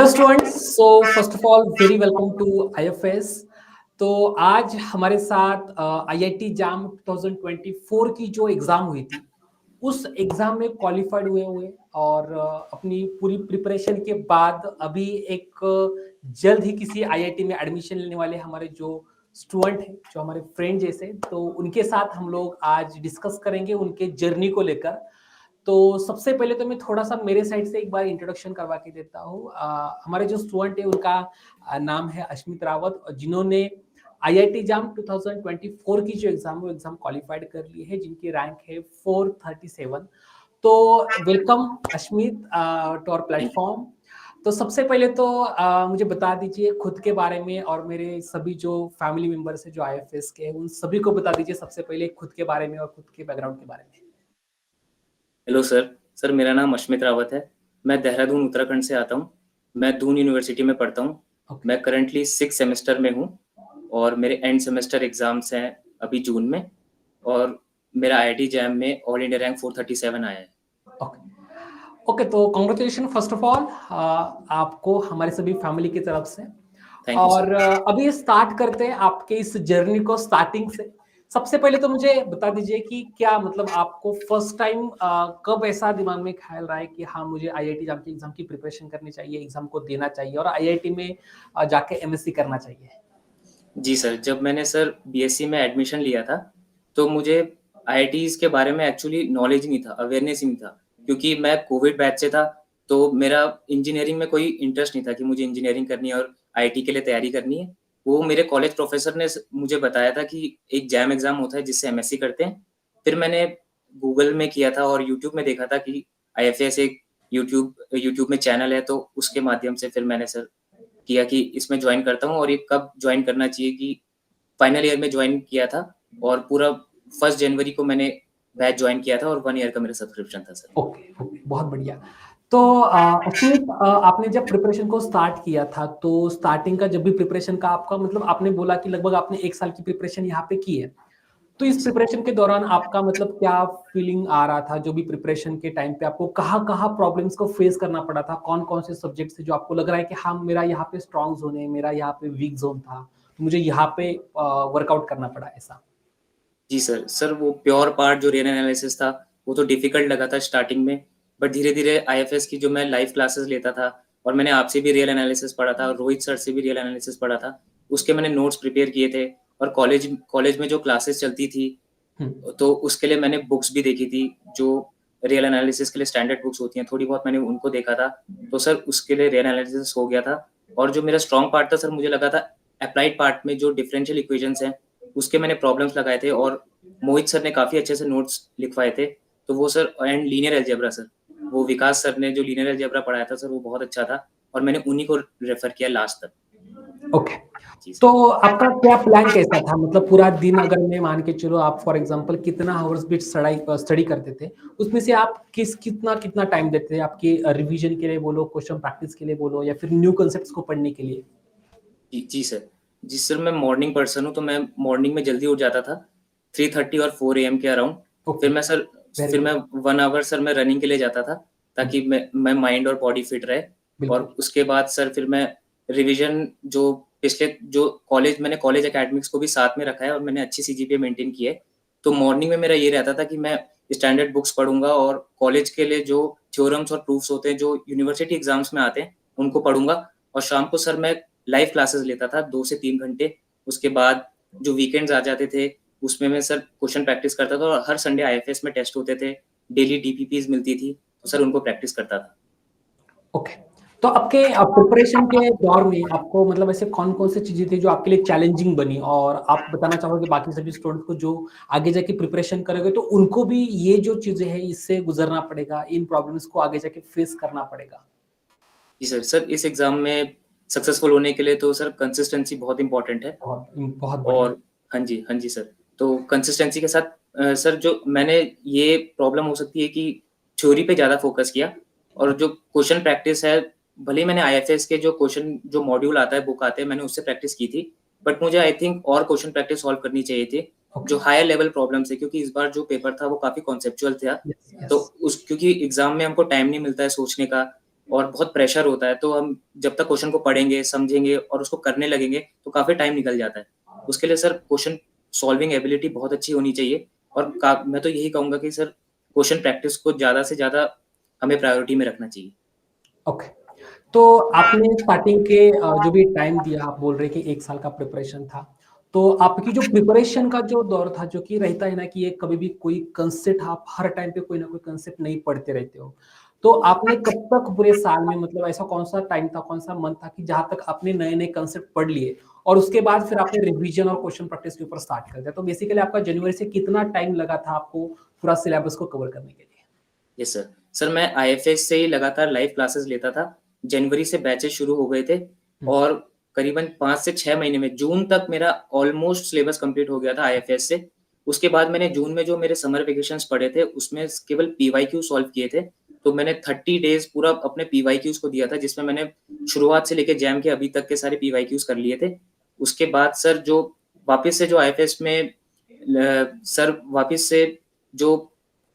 Hello students, so first of all very welcome to IFS. तो आज हमारे साथ आईआईटी जाम 2024 की जो एग्जाम हुई थी उस एग्जाम में क्वालिफाइड हुए और अपनी पूरी प्रिपरेशन के बाद अभी एक जल्द ही किसी आईआईटी में एडमिशन लेने वाले हमारे जो स्टूडेंट हैं, जो हमारे फ्रेंड जैसे, तो उनके साथ हम लोग आज डिस्कस करेंगे उनके जर्नी को लेकर। तो सबसे पहले तो मैं थोड़ा सा मेरे साइड से एक बार इंट्रोडक्शन करवा के देता हूँ। हमारे जो स्टूडेंट है उनका नाम है अश्मित रावत, जिन्होंने आईआईटी जाम 2024 की जो एग्जाम है वो एग्जाम क्वालिफाइड कर ली है, जिनकी रैंक है 437। तो welcome Ashmit to our thank you. Platform. तो सबसे पहले तो मुझे बता दीजिए खुद के बारे में, और मेरे सभी जो फैमिली मेंबर्स है जो आईएफएस के हैं उन सभी को बता दीजिए सबसे पहले खुद के बारे में और खुद के बैकग्राउंड के बारे में। हेलो सर मेरा नाम अश्मित रावत है। मैं देहरादून उत्तराखंड से आता हूँ। मैं दून यूनिवर्सिटी में पढ़ता हूँ। Okay. मैं करंटली 6 सेमेस्टर में हूँ और मेरे एंड सेमेस्टर एग्जाम्स हैं अभी जून में, और मेरा आईआईटी जैम में ऑल इंडिया रैंक 437 आया है। ओके, तो कॉन्ग्रेचुलेशन फर्स्ट ऑफ ऑल आपको हमारे सभी फैमिली की तरफ से। थैंक यू और सर। अभी स्टार्ट करते हैं आपके इस जर्नी को स्टार्टिंग से। सबसे पहले तो मुझे बता दीजिए कि क्या मतलब आपको फर्स्ट टाइम कब ऐसा दिमाग में ख्याल रहा है कि हाँ मुझे आईआईटी जाम की एग्जाम की प्रिपरेशन करनी चाहिए, एग्जाम को देना चाहिए और आईआईटी में जाके एमएससी करना चाहिए? जी सर, जब मैंने सर बीएससी में एडमिशन लिया था तो मुझे आईआईटीज के बारे में एक्चुअली नॉलेज नहीं था, अवेयरनेस ही नहीं था, क्योंकि मैं कोविड बैच से था। तो मेरा इंजीनियरिंग में कोई इंटरेस्ट नहीं था कि मुझे इंजीनियरिंग करनी है और आईआईटी के लिए तैयारी करनी है। वो मेरे कॉलेज प्रोफेसर ने मुझे बताया था कि एक जैम एग्जाम होता है जिससे एमएससी करते हैं। फिर मैंने गूगल में किया था और यूट्यूब में देखा था कि आईएफएस एक यूट्यूब में चैनल है, तो उसके माध्यम से फिर मैंने सर किया कि इसमें ज्वाइन करता हूँ। और ये कब ज्वाइन करना चाहिए कि फाइनल ईयर में ज्वाइन किया था, और पूरा 1 जनवरी को मैंने बैच ज्वाइन किया था और 1 ईयर का मेरा सब्सक्रिप्शन था सर। ओके ओके, बहुत बढ़िया। तो अश्मित, आपने जब प्रिपरेशन को स्टार्ट किया था तो स्टार्टिंग का जब भी प्रिपरेशन का आपका मतलब आपने बोला कि लगभग आपने 1 साल की प्रिपरेशन यहाँ पे की है, तो इस जी सर। प्रिपरेशन के दौरान आपका मतलब क्या फीलिंग आ रहा था? जो भी प्रिपरेशन के टाइम पे आपको कहाँ कहाँ प्रॉब्लम्स को फेस करना पड़ा था? कौन कौन से सब्जेक्ट से जो आपको लग रहा है कि हाँ मेरा यहाँ पे स्ट्रॉन्ग जोन है, मेरा यहाँ पे वीक जोन था, तो मुझे यहाँ पे वर्कआउट करना पड़ा ऐसा? जी सर वो प्योर पार्ट जो रियल एनालिसिस था वो तो डिफिकल्ट लगा था स्टार्टिंग में, बट धीरे धीरे आईएफएस की जो मैं लाइव क्लासेस लेता था, और मैंने आपसे भी रियल एनालिसिस पढ़ा था और रोहित सर से भी रियल एनालिसिस पढ़ा था, उसके मैंने नोट्स प्रिपेयर किए थे। और कॉलेज में जो क्लासेस चलती थी तो उसके लिए मैंने बुक्स भी देखी थी, जो रियल एनालिसिस के लिए स्टैंडर्ड बुक्स होती हैं, थोड़ी बहुत मैंने उनको देखा था। तो सर उसके लिए रियल एनालिसिस हो गया था। और जो मेरा स्ट्रॉन्ग पार्ट था सर, मुझे लगा था अप्लाइड पार्ट में जो डिफरेंशियल इक्वेशंस हैं उसके मैंने प्रॉब्लम्स लगाए थे, और मोहित सर ने काफ़ी अच्छे से नोट्स लिखवाए थे। तो वो sir, and linear algebra sir, वो विकास सर ने जो लीनियर अलजेब्रा पढ़ाया था सर वो बहुत अच्छा था, और मैंने उन्हीं को रेफर किया लास्ट तक। ओके। जी सर। तो आपका क्या प्लान कैसा था? मतलब पूरा दिन अगर मैं मान के चलो, आप फॉर एग्जांपल कितना आवर्स भी स्टडी करते थे, उसमें से आप कितना कितना टाइम देते थे आपके रिवीजन के लिए बोलो, क्वेश्चन प्रैक्टिस के लिए बोलो, या फिर न्यू कॉन्सेप्ट्स को पढ़ने के लिए? जी सर। जी सर, मैं मॉर्निंग पर्सन हूँ, तो मैं मॉर्निंग में जल्दी उठ जाता था 3:30 और 4 AM के अराउंड। ओके, वेरी फिर गुड। मैं 1 आवर सर मैं रनिंग के लिए जाता था, ताकि मैं माइंड और बॉडी फिट रहे। और बिल्कुल। उसके बाद सर फिर मैं रिवीजन, जो पिछले जो मैंने कॉलेज एकेडमिक्स को भी साथ में रखा है और मैंने अच्छी सीजीपीए मेंटेन की है। तो मॉर्निंग में मेरा ये रहता था कि मैं स्टैंडर्ड बुक्स पढ़ूंगा और कॉलेज के लिए जो थ्योरम्स और प्रूफ्स होते हैं जो यूनिवर्सिटी एग्जाम्स में आते हैं उनको पढ़ूंगा। और शाम को सर मैं लाइव क्लासेस लेता था 2 से 3 घंटे। उसके बाद जो वीकेंड्स आ जाते थे उसमें मैं सर क्वेश्चन प्रैक्टिस करता था, और हर संडे आईएफएस में टेस्ट होते थे, डेली डीपीपीज मिलती थी, तो सर उनको प्रैक्टिस करता था। ओके, तो आपके प्रिपरेशन के दौर में आपको मतलब ऐसे कौन कौन सी चीजें थी जो आपके लिए चैलेंजिंग बनी, और आप बताना चाहोगे बाकी सभी स्टूडेंट्स को जो आगे जाके प्रिपरेशन करेंगे तो उनको भी ये जो चीजें हैं इससे गुजरना पड़ेगा, इन प्रॉब्लम्स को आगे जाके फेस करना पड़ेगा? जी सर इस एग्जाम में सक्सेसफुल होने के लिए तो सर कंसिस्टेंसी बहुत इंपॉर्टेंट है। बहुत बहुत बढ़िया। और हाँ जी सर। तो कंसिस्टेंसी के साथ सर जो मैंने, ये प्रॉब्लम हो सकती है कि थ्योरी पे ज़्यादा फोकस किया, और जो क्वेश्चन प्रैक्टिस है, भले ही मैंने आईएफएस के जो क्वेश्चन जो मॉड्यूल आता है, बुक आते हैं, मैंने उससे प्रैक्टिस की थी, बट मुझे आई थिंक और क्वेश्चन प्रैक्टिस सॉल्व करनी चाहिए थी ओके। जो हायर लेवल प्रॉब्लम्स है, क्योंकि इस बार जो पेपर था वो काफ़ी कॉन्सेप्चुअल था। यस तो यस। क्योंकि एग्जाम में हमको टाइम नहीं मिलता है सोचने का, और बहुत प्रेशर होता है, तो हम जब तक क्वेश्चन को पढ़ेंगे, समझेंगे और उसको करने लगेंगे, तो काफ़ी टाइम निकल जाता है। उसके लिए सर क्वेश्चन सॉल्विंग एबिलिटी बहुत अच्छी होनी चाहिए और का मैं तो यही कहूँगा कि सर क्वेश्चन प्रैक्टिस को ज़्यादा से ज़्यादा हमें प्रायोरिटी में रखना चाहिए। ओके। तो आपने स्टार्टिंग के जो भी टाइम दिया, आप बोल रहे कि 1 साल का प्रिपरेशन था। तो आपकी जो प्रिपरेशन का जो दौर था, जो कि रहता है ना कि ये कभी भी कोई कांसेप्ट आप हर टाइम पे कोई ना कोई कांसेप्ट नहीं पढ़ते रहते हो। तो आपने कब तक पूरे साल में मतलब ऐसा कौन-सा टाइम था, कौन-सा मंथ था कि जहाँ तक आपने नए-नए कांसेप्ट पढ़ लिए और उसके बाद फिर आपने रिवीजन और क्वेश्चन प्रैक्टिस के ऊपर स्टार्ट कर दिया? तो बेसिकली आपका जनवरी से कितना टाइम लगा था आपको पूरा सिलेबस को कवर करने के लिए? Yes sir. सर मैं आईएफएस से ही लगातार लाइव क्लासेस लेता था। जनवरी से बैचेस शुरू हो गए थे हुँ, और करीबन 5 से 6 महीने में जून तक मेरा ऑलमोस्ट सिलेबस कंप्लीट हो गया था आईएफएस से। उसके बाद मैंने जून में जो मेरे समर वैकेशंस पड़े थे, उसमें केवल पीवाईक्यू सॉल्व किए थे। तो मैंने 30 डेज़ पूरा अपने पीवाईक्यूज़ को दिया था, जिसमें मैंने शुरुआत से लेके जैम के अभी तक के सारे पीवाईक्यूज़ कर लिए थे। उसके बाद सर जो वापस से जो आईएफएस में सर वापस से जो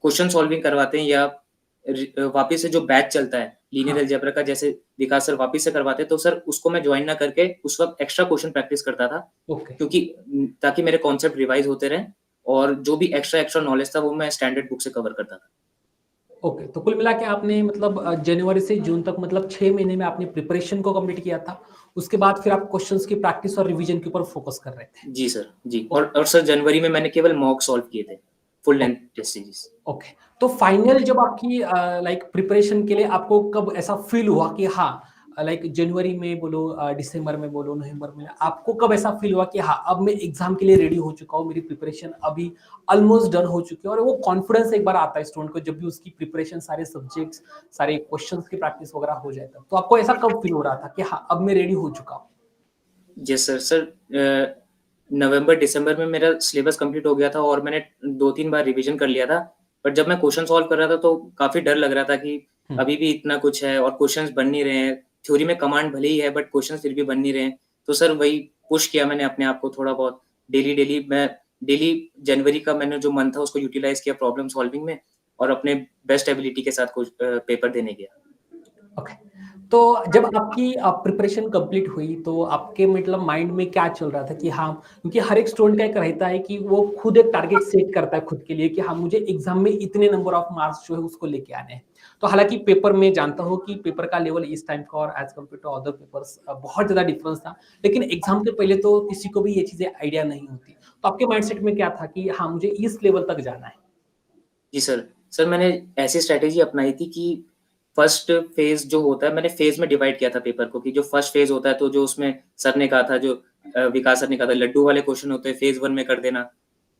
क्वेश्चन सॉल्विंग करवाते हैं या वापिस से जो बैच चलता है लीनियर हाँ, अलजेब्रा का, जैसे विकास सर वापिस से करवाते हैं, तो सर उसको मैं जॉइन ना करके उस वक़्त एक्स्ट्रा क्वेश्चन प्रैक्टिस करता था, ओके। क्योंकि ताकि मेरे कॉन्सेप्ट रिवाइज़ होते रहें और जो भी एक्स्ट्रा एक्स्ट्रा नॉलेज था वो मैं स्टैंडर्ड बुक से कवर करता था। ओके, तो कुल मिला के आपने मतलब जनवरी से जून तक मतलब 6 महीने में आपने प्रिपरेशन को कंप्लीट किया था। उसके बाद फिर आप क्वेश्चंस की प्रैक्टिस और रिवीजन के ऊपर फोकस कर रहे थे। जी सर, जी। ओके, और सर जनवरी में मैंने केवल मॉक सॉल्व किए थे, full length okay, test series. Okay. तो फाइनल जब आपकी लाइक प्रिपरेशन के लिए आपको कब ऐसा फील हुआ कि हाँ, लाइक जनवरी में बोलो, दिसंबर में बोलो, नवंबर में, आपको कब ऐसा फील हुआ कि हाँ, अब मैं एग्ज़ाम के लिए रेडी हो चुका हूँ, मेरी प्रिपरेशन अभी ऑलमोस्ट डन हो चुकी है और वो कॉन्फिडेंस एक बार आता है स्टूडेंट को जब भी उसकी प्रिपरेशन सारे सब्जेक्ट्स, सारे क्वेश्चंस की प्रैक्टिस वगैरह हो जाए तब। तो आपको ऐसा कब फील हो रहा था कि हाँ, अब मैं रेडी हो चुका हूँ? Yes sir. सर नवंबर-दिसंबर में मेरा सिलेबस कंप्लीट हो गया था और मैंने 2-3 बार रिवीजन कर लिया था। पर जब मैं क्वेश्चन सॉल्व कर रहा था तो काफ़ी डर लग रहा था कि हुँ, अभी भी इतना कुछ है और क्वेश्चन्स बन नहीं रहे हैं। थ्योरी में कमांड भले ही है बट क्वेश्चन्स फिर भी बन नहीं रहे हैं। तो सर वही पुश किया मैंने अपने आप को थोड़ा बहुत। डेली जनवरी का मैंने जो मंथ था उसको यूटिलाइज़ किया प्रॉब्लम सॉल्विंग में और अपने बेस्ट एबिलिटी के साथ पेपर देने गया। ओके। तो जब आपकी प्रिपरेशन कंप्लीट हुई तो आपके मतलब माइंड में क्या चल रहा था कि हाँ, क्योंकि हर एक स्टूडेंट का एक रहता है कि वो खुद एक टारगेट सेट करता है खुद के लिए कि हाँ, मुझे एग्जाम में इतने नंबर ऑफ मार्क्स जो है उसको लेके आने हैं। तो हालांकि पेपर में जानता हूँ कि पेपर का लेवल इस टाइम का और as compare to other papers बहुत ज्यादा डिफरेंस था, लेकिन एग्जाम के पहले तो किसी को भी ये चीजें आइडिया नहीं होती। तो आपके माइंडसेट में क्या था कि हाँ, मुझे इस लेवल तक जाना है? जी सर। सर मैंने ऐसी स्ट्रैटेजी अपनाई थी कि फर्स्ट फ़ेज़ जो होता है मैंने फ़ेज़ में डिवाइड किया था पेपर को, कि जो फर्स्ट फ़ेज़ होता है तो जो उसमें सर ने कहा था, जो विकास सर ने कहा था लड्डू वाले क्वेश्चन होते हैं फ़ेज़ 1 में कर देना।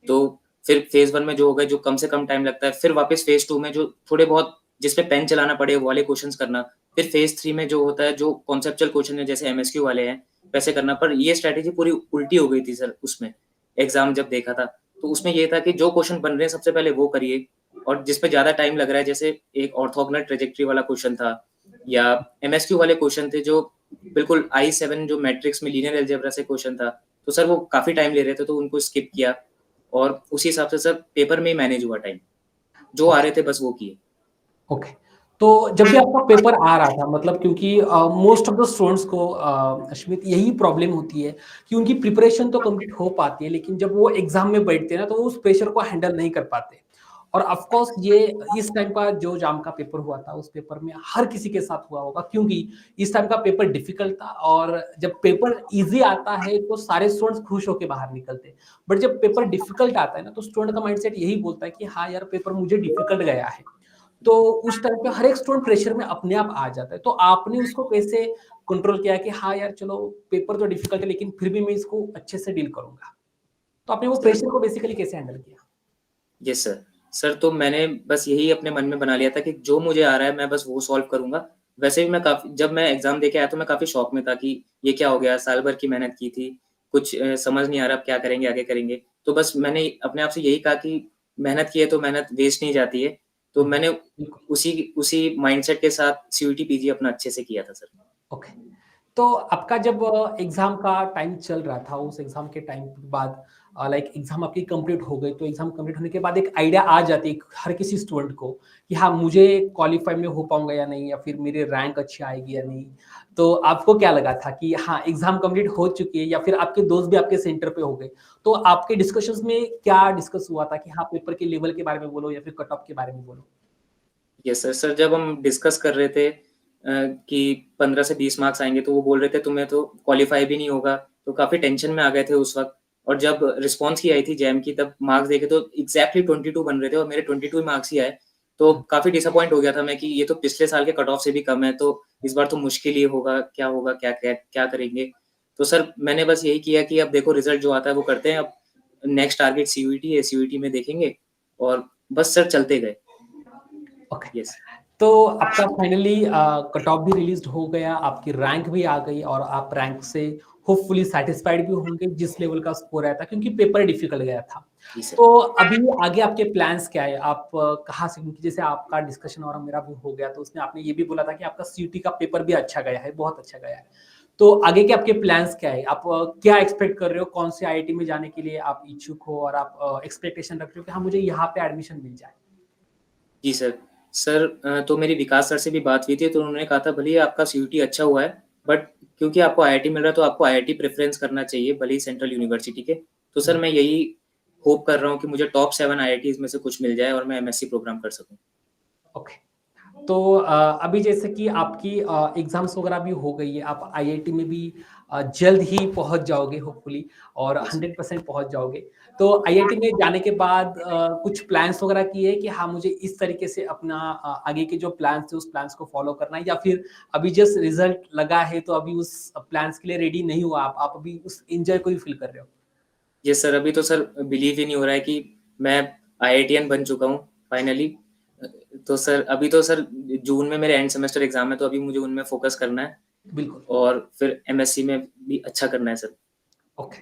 तो फिर फ़ेज़ 1 में जो हो गए जो कम से कम टाइम लगता है, फिर वापस फ़ेज़ 2 में जो थोड़े बहुत जिसमें पेन चलाना पड़े वो वाले क्वेश्चन्स करना। फिर फ़ेज़ 3 में जो होता है जो कॉन्सेप्चुअल क्वेश्चन है जैसे एमएसक्यू वाले हैं, वैसे करना। पर ये स्ट्रैटेजी पूरी उल्टी हो गई थी सर उसमें, एग्ज़ाम जब देखा था। तो उसमें ये था कि जो क्वेश्चन बन रहे हैं सबसे पहले वो करिए और जिस पे ज़्यादा टाइम लग रहा है, जैसे एक ऑर्थोगोनल ट्रैजेक्टरी वाला क्वेश्चन था या एमएसक्यू वाले क्वेश्चन थे जो बिल्कुल I7 जो मैट्रिक्स में लीनियर अलजेब्रा से क्वेश्चन था, तो सर वो काफ़ी टाइम ले रहे थे तो उनको स्किप किया और उसी हिसाब से सर पेपर में ही मैनेज हुआ टाइम। जो आ ओके। रहे थे बस वो किए। ओके। तो जब भी आपका पेपर आ रहा था मतलब क्योंकि मोस्ट ऑफ द स्टूडेंट्स को अश्मित यही प्रॉब्लम होती है कि उनकी प्रिपरेशन तो कंप्लीट हो पाती है लेकिन जब वो एग्जाम में बैठते हैं ना तो वो उस प्रेशर को हैंडल नहीं कर पाते। और ऑफ कोर्स ये इस टाइम का जो जाम का पेपर हुआ था उस पेपर में हर किसी के साथ हुआ होगा क्योंकि इस टाइम का पेपर डिफिकल्ट था और जब पेपर इजी आता है तो सारे स्टूडेंट्स खुश होकर बाहर निकलते हैं। बट जब पेपर डिफिकल्ट आता है ना तो स्टूडेंट का माइंडसेट यही बोलता है कि हाँ यार पेपर मुझे डिफिकल्ट गया है। तो उस टाइम पे हर एक स्टूडेंट प्रेशर में अपने आप आ जाता है। तो आपने उसको कैसे कंट्रोल किया कि हाँ यार चलो पेपर तो डिफिकल्ट है लेकिन फिर भी मैं इसको अच्छे से डील करूँगा। तो आपने वो सर प्रेशर को बेसिकली कैसे हैंडल किया? Yes sir. सर तो मैंने बस यही अपने मन में बना लिया था कि जो मुझे आ रहा है मैं बस वो सॉल्व करूँगा। वैसे भी मैं काफ़ी जब मैं एग्ज़ाम देके आया तो मैं काफ़ी शॉक में था कि ये क्या हो गया? साल भर की मेहनत की थी, कुछ समझ नहीं आ रहा अब क्या करेंगे, आगे करेंगे। तो बस मैंने अपने आप से यही कहा कि मेहनत की है तो मेहनत वेस्ट नहीं जाती है। तो हुँ, मैंने बिल्कुल। उसी उसी माइंडसेट के साथ सीयूटी पीजी अपना अच्छे से किया था सर। ओके। तो आपका जब एग्ज़ाम का टाइम चल रहा था, उस एग्ज़ाम के टाइम के बाद लाइक एग्जाम आपकी कंप्लीट हो गई, तो एग्जाम कंप्लीट होने के बाद एक आइडिया आ जाती है हर किसी स्टूडेंट को कि हाँ मुझे क्वालिफाई में हो पाऊंगा या नहीं, या फिर मेरी रैंक अच्छी आएगी या नहीं। तो आपको क्या लगा था कि हाँ एग्जाम कंप्लीट हो चुकी है, या फिर आपके दोस्त भी आपके सेंटर पे हो गए, तो आपके डिस्कशंस में क्या डिस्कस हुआ था कि हाँ पेपर के लेवल के बारे में बोलो या फिर कट ऑफ के बारे में बोलो? Yes sir. सर जब हम डिस्कस कर रहे थे कि 15 से 20 मार्क्स आएँगे, तो वो बोल रहे थे तुम्हें तो क्वालीफाई भी नहीं होगा, तो काफ़ी टेंशन में आ गए थे उस वक़्त। और जब रिस्पॉन्स की आई थी जैम की, तब मार्क्स देखे तो एग्ज़ैक्टली 22 बन रहे थे और मेरे 22 ही मार्क्स ही आए। तो काफ़ी डिसअपॉइंट हो गया था मैं कि ये तो पिछले साल के कट ऑफ से भी कम है, तो इस बार तो मुश्किल ही होगा, क्या होगा, क्या करेंगे? तो सर मैंने बस यही किया कि अब देखो रिज़ल्ट जो आता है वो करते हैं, अब नेक्स्ट टारगेट सीयूईटी है, सीयूईटी में देखेंगे और बस सर चलते गए। ओके। यस। तो आपका फाइनली कट ऑफ भी रिलीज हो गया, आपकी रैंक भी आ गई, और आप रैंक से होपफुली सेटिस्फाइड भी होंगे जिस लेवल का स्कोर आया था, क्योंकि पेपर डिफिकल्ट गया था। जी सर। तो अभी आगे आपके प्लान्स क्या है? आप कहाँ से, क्योंकि जैसे आपका डिस्कशन और मेरा भी हो गया, तो उसमें आपने ये भी बोला था कि आपका सीयूटी का पेपर भी अच्छा गया है, बहुत अच्छा गया है। तो आगे के आपके प्लान्स क्या है? आप क्या एक्सपेक्ट कर रहे हो? कौन से आईआईटी में जाने के लिए आप इच्छुक हो, और आप एक्सपेक्टेशन रख रहे हो कि हाँ मुझे यहाँ पे एडमिशन मिल जाए? जी सर। सर तो मेरी विकास सर से भी बात हुई थी, तो उन्होंने कहा था भले ही आपका सीयूटी अच्छा हुआ है, बट क्योंकि आपको आईआईटी मिल रहा है तो आपको आईआईटी प्रेफ़रेंस करना चाहिए, भले ही सेंट्रल यूनिवर्सिटी के। तो सर मैं यही होप कर रहा हूँ कि मुझे टॉप 7 आईआईटीज़ में से कुछ मिल जाए और मैं एमएससी प्रोग्राम कर सकूँ। ओके। तो अभी जैसे कि आपकी एग्ज़ाम्स वगैरह भी हो गई है, आप आईआईटी में भी जल्द ही पहुँच जाओगे होपफुली, और यस। 100% पहुँच जाओगे। तो आईआईटी में जाने के बाद कुछ प्लान्स वगैरह किए कि हाँ, मुझे इस तरीके से अपना आगे के जो प्लान्स थे, उस प्लान्स को फ़ॉलो करना है, या फिर अभी जस्ट रिज़ल्ट लगा है, तो अभी उस प्लान्स के लिए रेडी नहीं हुआ आप अभी उस एन्जॉय को ही फ़ील कर रहे हो? यस सर, अभी तो सर बिलीव ही नहीं हो रहा है कि मैं आईआईटीएन बन चुका हूँ फाइनली। तो सर अभी तो सर जून में मेरे एंड सेमेस्टर एग्ज़ाम है, तो अभी मुझे उनमें फ़ोकस करना है बिल्कुल। और फिर एमएससी में भी अच्छा करना है सर। ओके।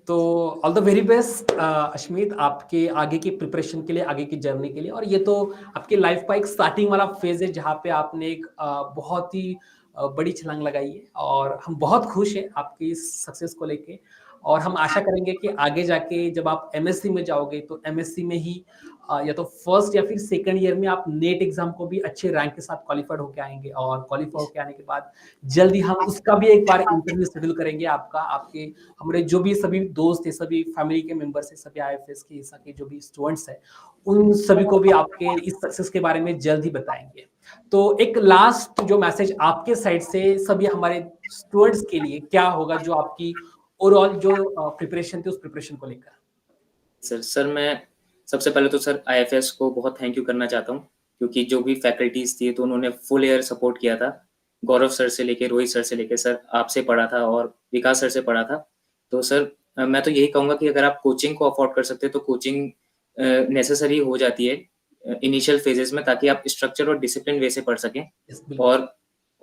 तो all the very best Ashmeet, आपके आगे की प्रिपरेशन के लिए, आगे की जर्नी के लिए। और ये तो आपके लाइफ का एक स्टार्टिंग वाला फेज है, जहाँ पे आपने एक बहुत ही बड़ी छलांग लगाई है, और हम बहुत खुश हैं आपकी इस सक्सेस को लेके। और हम आशा करेंगे कि आगे जाके जब आप एमएससी में जाओगे, तो एमएससी में ही या तो फर्स्ट या फिर सेकंड ईयर में आप नेट एग्जाम को भी अच्छे रैंक के साथ क्वालिफाइड होके आएंगे, और क्वालिफाई होके आने के बाद जल्दी हम उसका भी एक बार इंटरव्यू शेड्यूल करेंगे आपका। आपके हमारे जो भी सभी दोस्त हैं, सभी फैमिली के मेंबर्स हैं, सभी आईएफएस के हिस्सा के जो भी स्टूडेंट्स हैं, उन सभी को भी आपके इस सक्सेस के बारे में जल्द ही बताएंगे। तो एक लास्ट जो मैसेज आपके साइड से सभी हमारे स्टूडेंट्स के लिए क्या होगा, जो आपकी ओवरऑल जो प्रिपरेशन थी, उस प्रिपरेशन को लेकर? सर मैं सबसे पहले तो सर आईएफएस को बहुत थैंक यू करना चाहता हूँ, क्योंकि जो भी फैकल्टीज़ थी तो उन्होंने फुल एयर सपोर्ट किया था। गौरव सर से लेके, रोहित सर से लेके, सर आपसे पढ़ा था और विकास सर से पढ़ा था। तो सर मैं तो यही कहूँगा कि अगर आप कोचिंग को अफ़ोर्ड कर सकते हैं तो कोचिंग नेसेसरी हो जाती है इनिशियल फ़ेजेज़ में, ताकि आप स्ट्रक्चर और डिसिप्लिन वे से पढ़ सकें। यस, बिल्कुल। और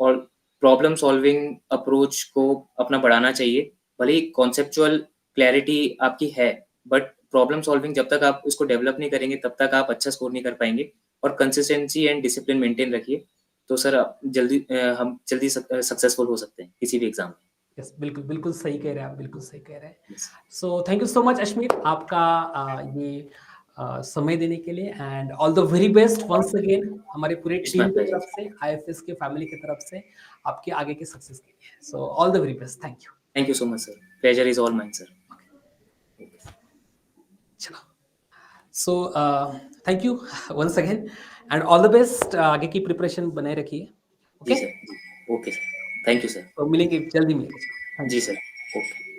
और प्रॉब्लम सॉल्विंग अप्रोच को अपना बढ़ाना चाहिए। भले ही कॉन्सेप्चुअल क्लैरिटी आपकी है, बट प्रॉब्लम सॉल्विंग जब तक आप उसको डेवलप नहीं करेंगे, तब तक आप अच्छा स्कोर नहीं कर पाएँगे। और कंसिस्टेंसी एंड डिसिप्लिन मेंटेन रखिए, तो सर हम जल्दी सक्सेसफुल हो सकते हैं किसी भी एग्ज़ाम में। यस, बिल्कुल, बिल्कुल सही कह रहे हैं आप, बिल्कुल सही कह रहे हैं। Yes. So thank you so much Ashmeet, आपका ये समय देने के लिए, and all the very best once again हमारे पूरे इट्स माय टीम की प्लेज़र। तरफ से, आईएफएस के फैमिली की तरफ से, आपके आगे के सक्सेस के लिए। So all the very best, thank you. Thank you so much sir. Pleasure is all mine sir. चलो, so thank you once again, and all the best, आगे की प्रिपरेशन बनाए रखिए। जी ओके, सर। जी। Okay sir. Thank you sir. तो मिलेंगे, जल्दी मिलेंगे। थैंक जी यू। सर। ओके।